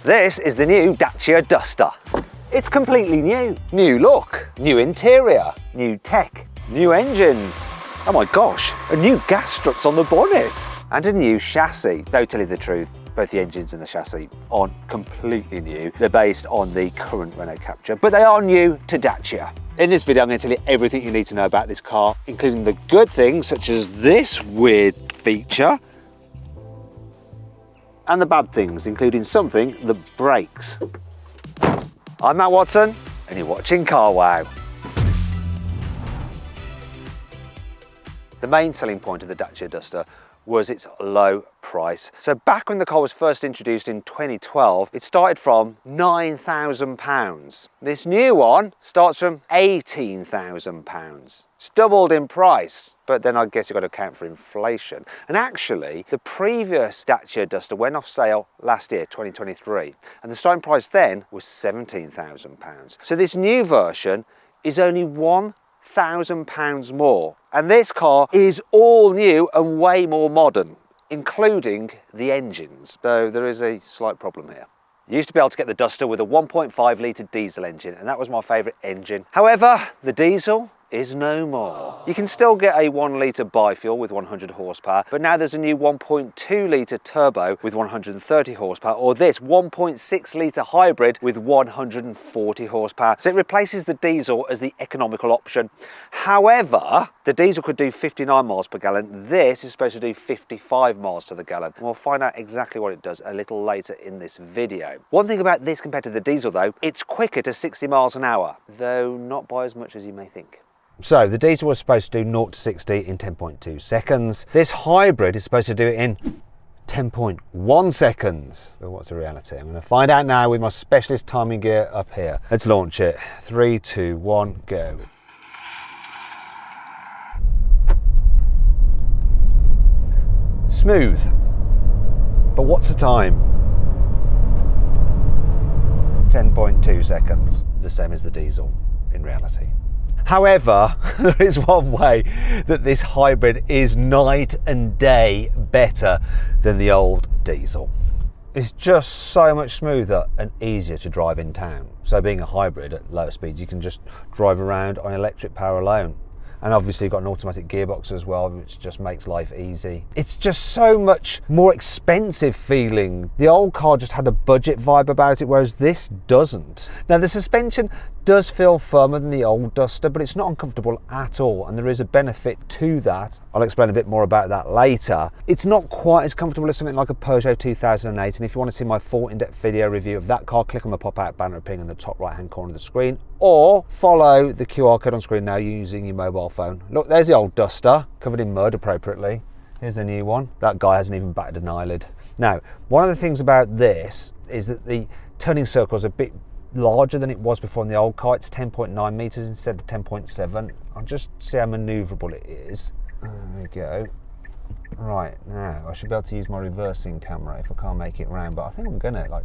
This is the new Dacia Duster. It's completely new. New look, new interior, new tech, new engines. Oh my gosh, a new gas struts on the bonnet and a new chassis. Though, tell you the truth, both the engines and the chassis aren't completely new. They're based on the current Renault Captur, but they are new to Dacia. In this video, I'm going to tell you everything you need to know about this car, including the good things such as this weird feature, and the bad things, including something that breaks. I'm Matt Watson, and you're watching CarWow. The main selling point of the Dacia Duster was its low price. So back when the car was first introduced in 2012, it started from £9,000. This new one starts from £18,000. It's doubled in price, but then I guess you've got to account for inflation. And actually, the previous Dacia Duster went off sale last year, 2023, and the starting price then was £17,000. So this new version is only £1,000 more. And this car is all new and way more modern, including the engines, though there is a slight problem here. You used to be able to get the Duster with a 1.5 litre diesel engine, and that was my favourite engine. However, the diesel is no more. You can still get a 1 litre bifuel with 100 horsepower, but now there's a new 1.2 litre turbo with 130 horsepower, or this 1.6 litre hybrid with 140 horsepower. So it replaces the diesel as the economical option. However, the diesel could do 59 miles per gallon. This is supposed to do 55 miles to the gallon. And we'll find out exactly what it does a little later in this video. One thing about this compared to the diesel though, it's quicker to 60 miles an hour, though not by as much as you may think. So the diesel was supposed to do 0 to 60 in 10.2 seconds. This hybrid is supposed to do it in 10.1 seconds. But what's the reality? I'm going to find out now with my specialist timing gear up here. Let's launch it. 3, 2, 1, go. Smooth. But what's the time? 10.2 seconds. The same as the diesel in reality. However, there is one way that this hybrid is night and day better than the old diesel. It's just so much smoother and easier to drive in town. So being a hybrid at lower speeds, you can just drive around on electric power alone. And obviously you've got an automatic gearbox as well, which just makes life easy. It's just so much more expensive feeling. The old car just had a budget vibe about it, whereas this doesn't. Now the suspension does feel firmer than the old Duster, but it's not uncomfortable at all, and there is a benefit to that. I'll explain a bit more about that later. It's not quite as comfortable as something like a Peugeot 2008, and if you want to see my full in-depth video review of that car, click on the pop-out banner appearing in the top right-hand corner of the screen, or follow the QR code on screen now using your mobile phone. Look, there's the old Duster, covered in mud appropriately. Here's the new one. That guy hasn't even batted an eyelid. Now, one of the things about this is that the turning circle is a bit larger than it was before in the old car. It's 10.9 meters instead of 10.7. I'll just see how maneuverable it is. There we go. Right, now I should be able to use my reversing camera if I can't make it round, but I think I'm gonna, like,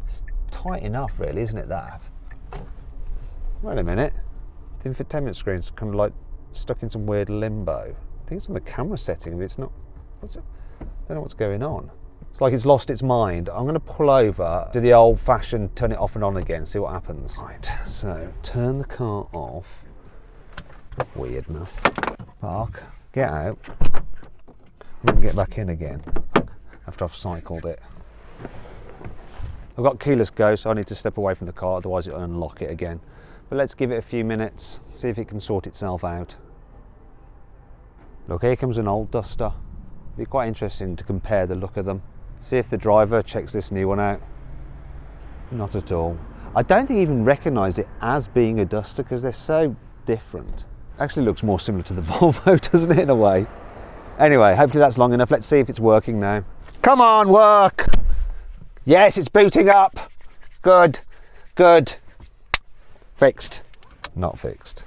it's tight enough really, isn't it, that? Wait a minute. The infotainment screen's kind of like stuck in some weird limbo. I think it's on the camera setting, but it's not. What's it? I don't know what's going on. It's like it's lost its mind. I'm going to pull over, do the old-fashioned turn it off and on again, see what happens. Right, so turn the car off. Weirdness. Park, get out, and then get back in again after I've cycled it. I've got keyless go, so I need to step away from the car, otherwise it'll unlock it again. But let's give it a few minutes, see if it can sort itself out. Look, here comes an old Duster. It'd be quite interesting to compare the look of them. See if the driver checks this new one out. Not at all. I don't think he even recognised it as being a Duster because they're so different. Actually looks more similar to the Volvo, doesn't it, in a way? Anyway, hopefully that's long enough. Let's see if it's working now. Come on, work! Yes, it's booting up. Good, good. Fixed. Not fixed.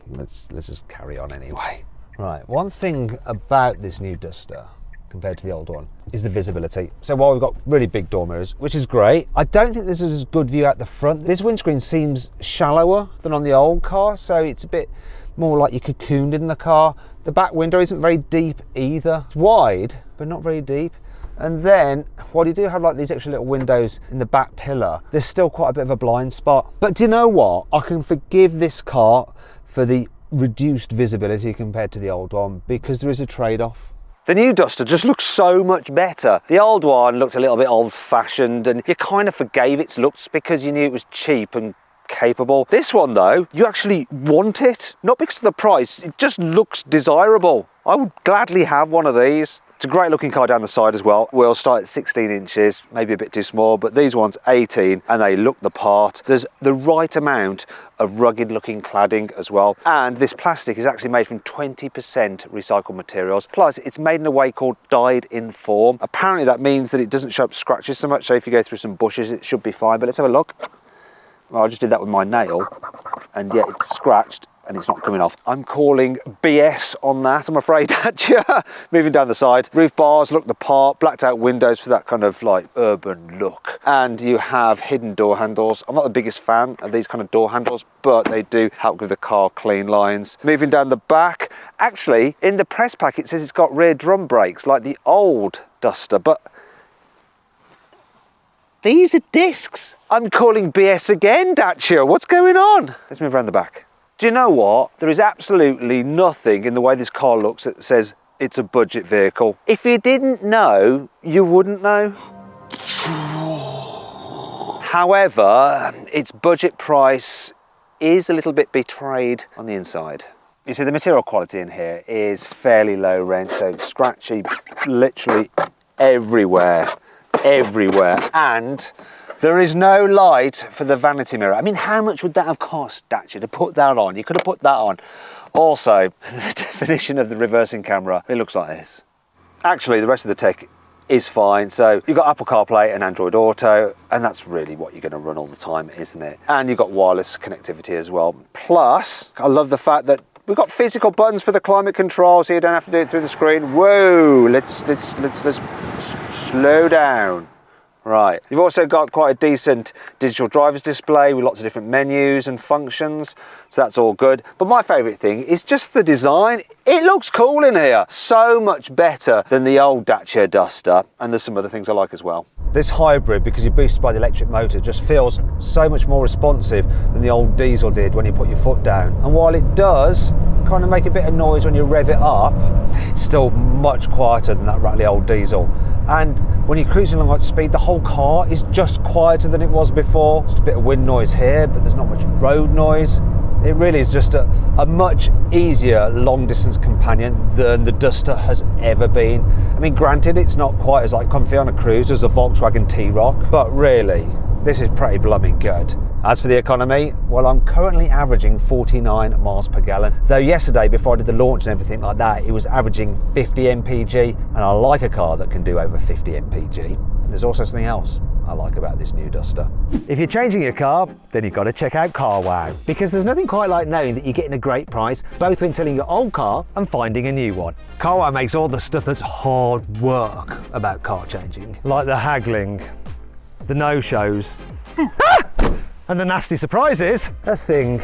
Let's just carry on anyway. Right, one thing about this new Duster compared to the old one is the visibility. So while we've got really big door mirrors, which is great, I don't think this is as good view out the front. This windscreen seems shallower than on the old car, so it's a bit more like you're cocooned in the car. The back window isn't very deep either. It's wide, but not very deep. And then, while you do have like these extra little windows in the back pillar, there's still quite a bit of a blind spot. But do you know what? I can forgive this car for the reduced visibility compared to the old one, because there is a trade-off. The new Duster just looks so much better. The old one looked a little bit old-fashioned, and you kind of forgave its looks because you knew it was cheap and capable. This one though, you actually want it, not because of the price, it just looks desirable. I would gladly have one of these. It's a great looking car down the side as well. Wheels start at 16 inches, maybe a bit too small, but these ones 18, and they look the part. There's the right amount of rugged looking cladding as well. And this plastic is actually made from 20% recycled materials. Plus it's made in a way called dyed in form. Apparently that means that it doesn't show up scratches so much. So if you go through some bushes, it should be fine, but let's have a look. Well, I just did that with my nail, and yeah, it's scratched and it's not coming off. I'm calling BS on that, I'm afraid, Dacia. Moving down the side, roof bars look the part, blacked out windows for that kind of like urban look. And you have hidden door handles. I'm not the biggest fan of these kind of door handles, but they do help give the car clean lines. Moving down the back, actually in the press pack it says it's got rear drum brakes like the old Duster, but these are discs. I'm calling BS again, Dacia. What's going on? Let's move around the back. Do you know what? There is absolutely nothing in the way this car looks that says it's a budget vehicle. If you didn't know, you wouldn't know. However, its budget price is a little bit betrayed on the inside. You see, the material quality in here is fairly low rent, so scratchy literally everywhere. And there is no light for the vanity mirror. I mean, how much would that have cost, Dacia, to put that on? You could have put that on. Also, the definition of the reversing camera, it looks like this. Actually, the rest of the tech is fine. So you've got Apple CarPlay and Android Auto, and that's really what you're going to run all the time, isn't it? And you've got wireless connectivity as well. Plus, I love the fact that we've got physical buttons for the climate control, so you don't have to do it through the screen. Whoa, let's slow down. Right, you've also got quite a decent digital driver's display with lots of different menus and functions, so that's all good. But my favourite thing is just the design. It looks cool in here. So much better than the old Dacia Duster, and there's some other things I like as well. This hybrid, because you're boosted by the electric motor, just feels so much more responsive than the old diesel did when you put your foot down. And while it does kind of make a bit of noise when you rev it up, it's still much quieter than that rattly old diesel. And when you're cruising along at speed, the whole car is just quieter than it was before. Just a bit of wind noise here, but there's not much road noise. It really is just a much easier long distance companion than the Duster has ever been. I mean, granted, it's not quite as like comfy on a cruise as the Volkswagen T-Roc, but really, this is pretty blooming good. As for the economy, well, I'm currently averaging 49 miles per gallon. Though yesterday, before I did the launch and everything like that, it was averaging 50 mpg, and I like a car that can do over 50 mpg. There's also something else I like about this new Duster. If you're changing your car, then you've got to check out CarWow, because there's nothing quite like knowing that you're getting a great price, both when selling your old car and finding a new one. CarWow makes all the stuff that's hard work about car changing, like the haggling, the no-shows, and the nasty surprises, a thing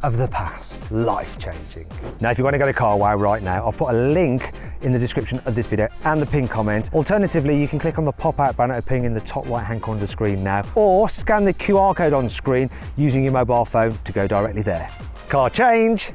of the past, life-changing. Now, if you want to go to CarWow right now, I'll put a link in the description of this video and the pinned comment. Alternatively, you can click on the pop-out banner appearing in the top right-hand corner of the screen now, or scan the QR code on screen using your mobile phone to go directly there. Car change,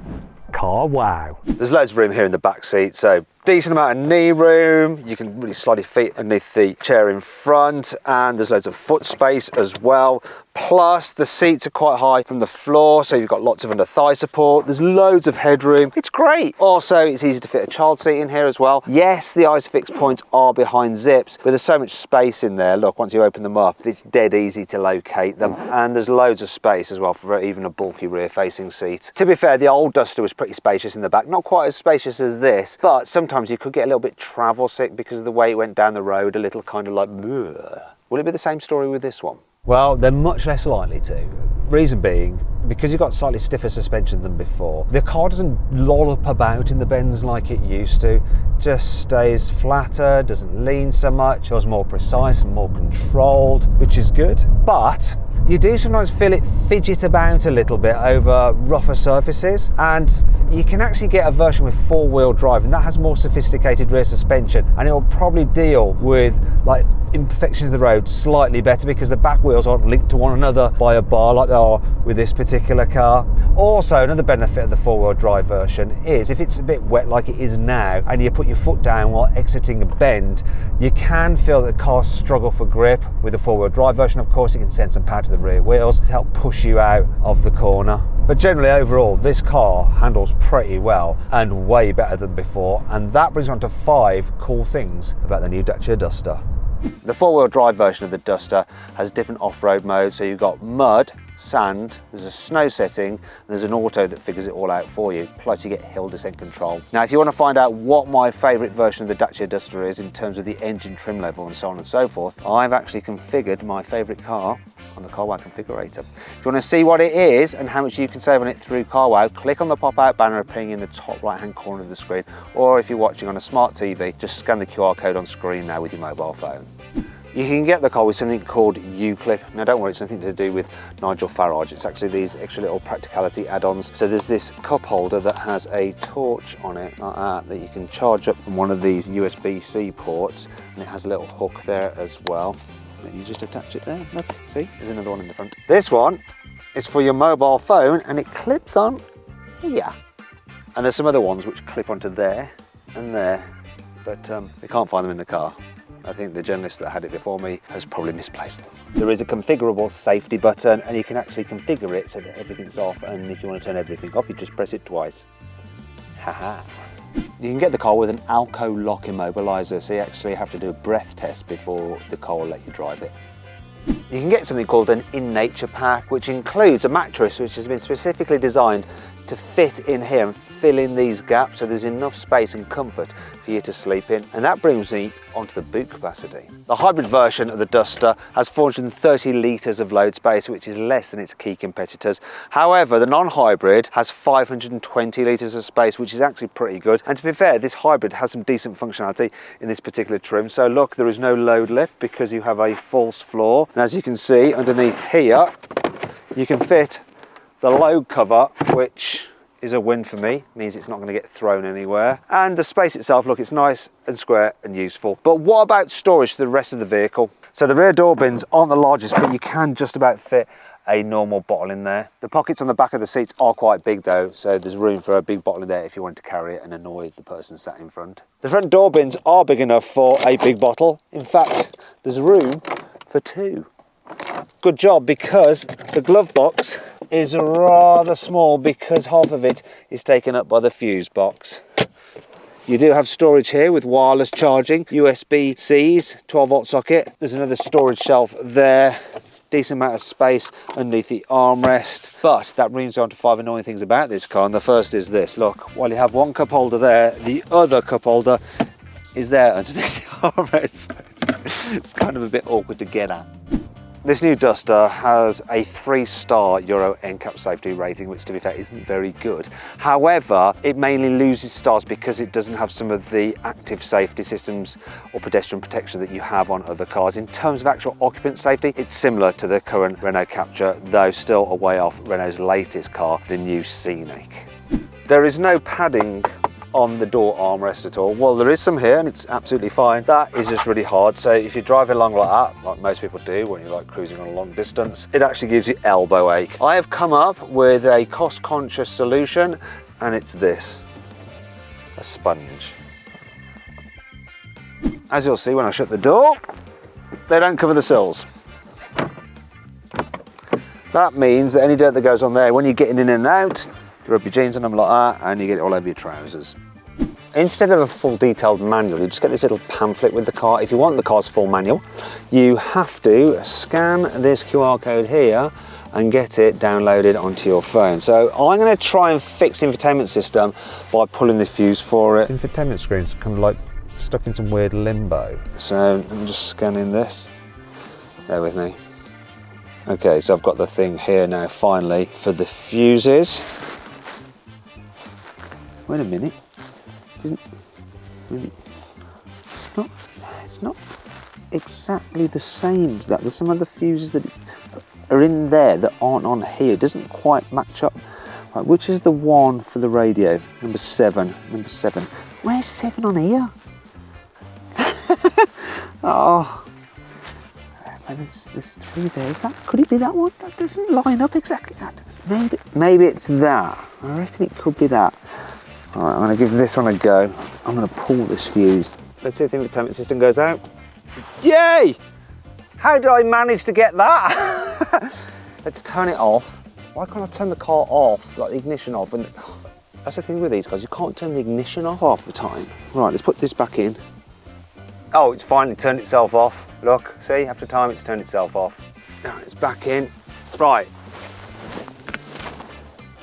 CarWow. There's loads of room here in the back seat, so decent amount of knee room. You can really slide your feet underneath the chair in front, and there's loads of foot space as well. Plus, the seats are quite high from the floor, so you've got lots of under thigh support. There's loads of headroom. It's great. Also, it's easy to fit a child seat in here as well. Yes, the ISOFIX points are behind zips, but there's so much space in there. Look, once you open them up, it's dead easy to locate them. And there's loads of space as well for even a bulky rear-facing seat. To be fair, the old Duster was pretty spacious in the back. Not quite as spacious as this, but sometimes you could get a little bit travel sick because of the way it went down the road, a little kind of like, bleh. Will it be the same story with this one? Well, they're much less likely to. Reason being, because you've got slightly stiffer suspension than before, the car doesn't lollop about in the bends like it used to. Just stays flatter, doesn't lean so much, feels more precise and more controlled, which is good. But You do sometimes feel it fidget about a little bit over rougher surfaces, and you can actually get a version with 4-wheel drive, and that has more sophisticated rear suspension, and it will probably deal with like imperfections of the road slightly better because the back wheels aren't linked to one another by a bar like they are with this particular car. Also, another benefit of the 4-wheel drive version is if it's a bit wet like it is now and you put your foot down while exiting a bend, you can feel that cars struggle for grip. With the 4-wheel drive version, of course, it can send some power to the rear wheels to help push you out of the corner. But generally overall, this car handles pretty well and way better than before, and that brings on to 5 cool things about the new Dacia Duster. The 4-wheel drive version of the Duster has different off-road modes, so you've got mud, sand, there's a snow setting, and there's an auto that figures it all out for you, plus you get hill descent control. Now if you want to find out what my favourite version of the Dacia Duster is in terms of the engine trim level and so on and so forth, I've actually configured my favourite car on the CarWow configurator. If you want to see what it is and how much you can save on it through CarWow, click on the pop-out banner appearing in the top right hand corner of the screen, or if you're watching on a smart TV, just scan the QR code on screen now with your mobile phone. You can get the car with something called YouClip. Now don't worry, it's nothing to do with Nigel Farage, it's actually these extra little Practicality add-ons. So there's this cup holder that has a torch on it like that you can charge up from one of these USB-C ports, and it has a little hook there as well. Then you just attach it there. Look, see, there's another one in the front. This one is for your mobile phone and it clips on here. And there's some other ones which clip onto there and there, but we can't find them in the car. I think the journalist that had it before me has probably misplaced them. There is a configurable safety button, and you can actually configure it so that everything's off, and if you want to turn everything off, you just press it twice. Haha. You can get the car with an Alco lock immobiliser, so you actually have to do a breath test before the car will let you drive it. You can get something called an In Nature pack, which includes a mattress which has been specifically designed to fit in here and fill in these gaps so there's enough space and comfort for you to sleep in. And that brings me onto the boot capacity. The hybrid version of the Duster has 430 litres of load space, which is less than its key competitors. However, the non-hybrid has 520 litres of space, which is actually pretty good. And to be fair, this hybrid has some decent functionality in this particular trim. So look, there is no load lip because you have a false floor. And as you can see underneath here, you can fit the load cover, which is a win for me, means it's not going to get thrown anywhere. And the space itself, look, it's nice and square and useful. But what about storage for the rest of the vehicle? So the rear door bins aren't the largest, but you can just about fit a normal bottle in there. The pockets on the back of the seats are quite big though, so there's room for a big bottle in there if you wanted to carry it and annoy the person sat in front. The front door bins are big enough for a big bottle. In fact, there's room for 2. Good job, because the glove box is rather small because half of it is taken up by the fuse box. You do have storage here with wireless charging, USB-Cs, 12-volt socket. There's another storage shelf there. Decent amount of space underneath the armrest. But that brings you on to 5 annoying things about this car, and the first is this. Look, while you have one cup holder there, the other cup holder is there underneath the armrest. It's kind of a bit awkward to get at. This new Duster has a 3-star Euro NCAP safety rating, which to be fair isn't very good. However, it mainly loses stars because it doesn't have some of the active safety systems or pedestrian protection that you have on other cars. In terms of actual occupant safety, it's similar to the current Renault Captur, though still a way off Renault's latest car, the new Scenic. There is no padding on the door armrest at all. Well, there is some here and it's absolutely fine. That is just really hard. So if you drive along like that, like most people do when you're like cruising on a long distance, it actually gives you elbow ache. I have come up with a cost-conscious solution, and it's this, a sponge. As you'll see when I shut the door, they don't cover the sills. That means that any dirt that goes on there, when you're getting in and out, you rub your jeans on them like that and you get it all over your trousers. Instead of a full detailed manual, you just get this little pamphlet with the car. If you want the car's full manual, you have to scan this QR code here and get it downloaded onto your phone. So I'm going to try and fix the infotainment system by pulling the fuse for it. Infotainment screen's kind of like stuck in some weird limbo. So I'm just scanning this. Bear with me. Okay, so I've got the thing here now finally for the fuses. Wait a minute, it's not exactly the same as that. There's some other fuses that, are in there that aren't on here. It doesn't quite match up. Right, which is the one for the radio? Number 7. Number 7. Where's 7 on here? Oh, there's 3 there. Could it be that one? That doesn't line up exactly. Maybe it's that. I reckon it could be that. All right, I'm going to give this one a go. I'm going to pull this fuse. Let's see if the infotainment system goes out. Yay! How did I manage to get that? Let's turn it off. Why can't I turn the car off, like the ignition off? And that's the thing with these guys, you can't turn the ignition off half the time. Right, let's put this back in. Oh, it's fine, it turned itself off. Look, see, after time it's turned itself off. Now it's back in. Right.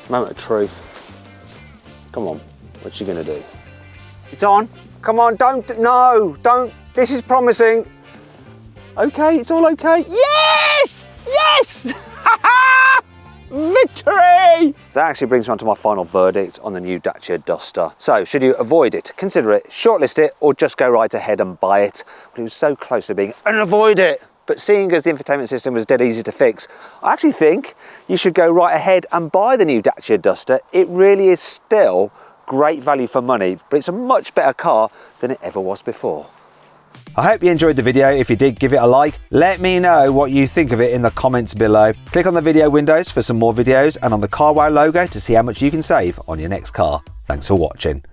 Moment of truth. Come on, what's she gonna do? It's on. Come on, don't, this is promising. Okay, it's all okay. Yes! Yes! Victory! That actually brings me on to my final verdict on the new Dacia Duster. So, should you avoid it, consider it, shortlist it, or just go right ahead and buy it? But it was so close to being an avoid it. But seeing as the infotainment system was dead easy to fix, I actually think you should go right ahead and buy the new Dacia Duster. It really is still great value for money, but it's a much better car than it ever was before. I hope you enjoyed the video. If you did, give it a like. Let me know what you think of it in the comments below. Click on the video windows for some more videos and on the CarWow logo to see how much you can save on your next car. Thanks for watching.